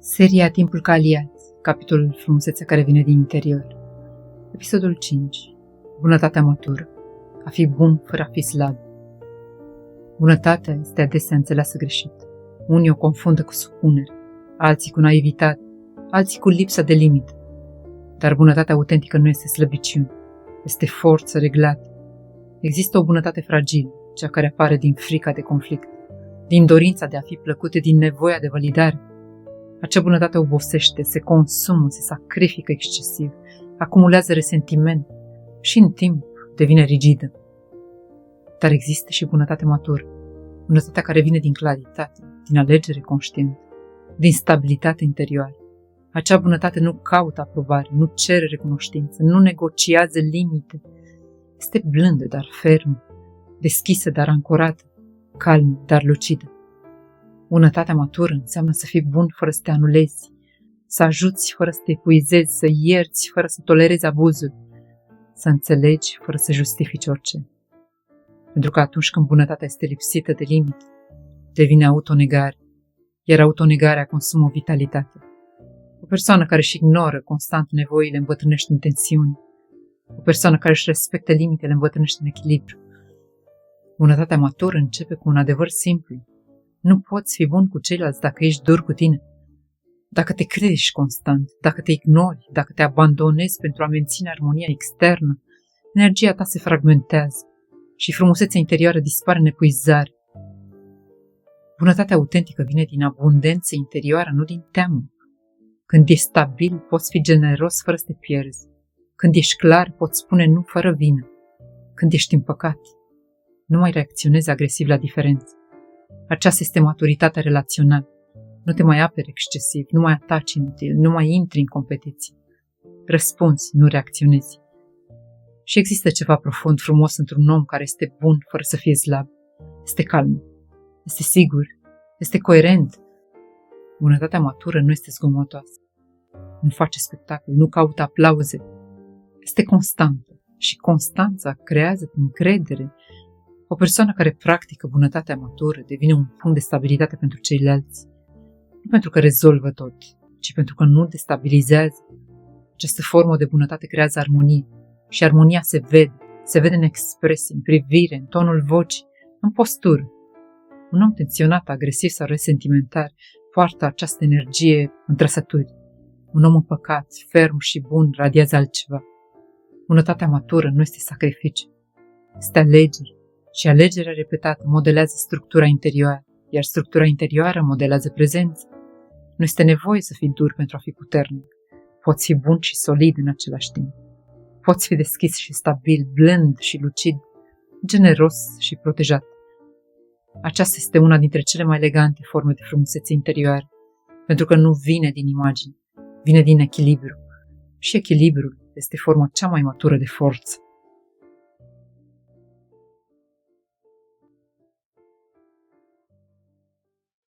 Seria Timpul ca aliat, capitolul Frumusețea care vine din interior. Episodul 5. Bunătatea matură. A fi bun fără a fi slab. Bunătatea este adesea înțeleasă greșit. Unii o confundă cu supunere, alții cu naivitate, alții cu lipsa de limite. Dar bunătatea autentică nu este slăbiciune, este forță reglată. Există o bunătate fragilă, cea care apare din frica de conflict, din dorința de a fi plăcută, din nevoia de validare. Acea bunătate obosește, se consumă, se sacrifică excesiv, acumulează resentiment și în timp devine rigidă. Dar există și bunătate matură, bunătatea care vine din claritate, din alegere conștientă, din stabilitate interioară. Acea bunătate nu caută aprobare, nu cere recunoștință, nu negociază limite. Este blândă, dar fermă, deschisă, dar ancorată, calmă, dar lucidă. Bunătatea matură înseamnă să fii bun fără să te anulezi, să ajuți fără să te epuizezi, să ierți fără să tolerezi abuzul, să înțelegi fără să justifici orice. Pentru că atunci când bunătatea este lipsită de limite, devine autonegare, iar autonegarea consumă vitalitate. O persoană care își ignoră constant nevoile îmbătrânește în tensiune. O persoană care își respectă limitele îmbătrânește în echilibru. Bunătatea matură începe cu un adevăr simplu. Nu poți fi bun cu ceilalți dacă ești dur cu tine. Dacă te critici constant, dacă te ignori, dacă te abandonezi pentru a menține armonia externă, energia ta se fragmentează și frumusețea interioară dispare în epuizare. Bunătatea autentică vine din abundență interioară, nu din teamă. Când ești stabil, poți fi generos fără să te pierzi. Când ești clar, poți spune nu fără vină. Când ești împăcat, nu mai reacționezi agresiv la diferențe. Aceasta este maturitatea relațională. Nu te mai aperi excesiv, nu mai ataci inutil, nu mai intri în competiție. Răspunzi, nu reacționezi. Și există ceva profund frumos într-un om care este bun fără să fie slab. Este calm, este sigur, este coerent. Bunătatea matură nu este zgomotoasă. Nu face spectacol, nu caută aplauze. Este constantă și constanța creează încredere. O persoană care practică bunătatea matură devine un punct de stabilitate pentru ceilalți. Nu pentru că rezolvă tot, ci pentru că nu destabilizează. Această formă de bunătate creează armonie și armonia se vede în expresie, în privire, în tonul vocii, în postură. Un om tensionat, agresiv sau resentimentar poartă această energie în trăsături. Un om împăcat, ferm și bun radiază altceva. Bunătatea matură nu este sacrificiu, este alegere. Și alegerea repetată modelează structura interioară, iar structura interioară modelează prezența. Nu este nevoie să fii dur pentru a fi puternic. Poți fi bun și solid în același timp. Poți fi deschis și stabil, blând și lucid, generos și protejat. Aceasta este una dintre cele mai elegante forme de frumusețe interioară, pentru că nu vine din imagine, vine din echilibru. Și echilibrul este forma cea mai matură de forță.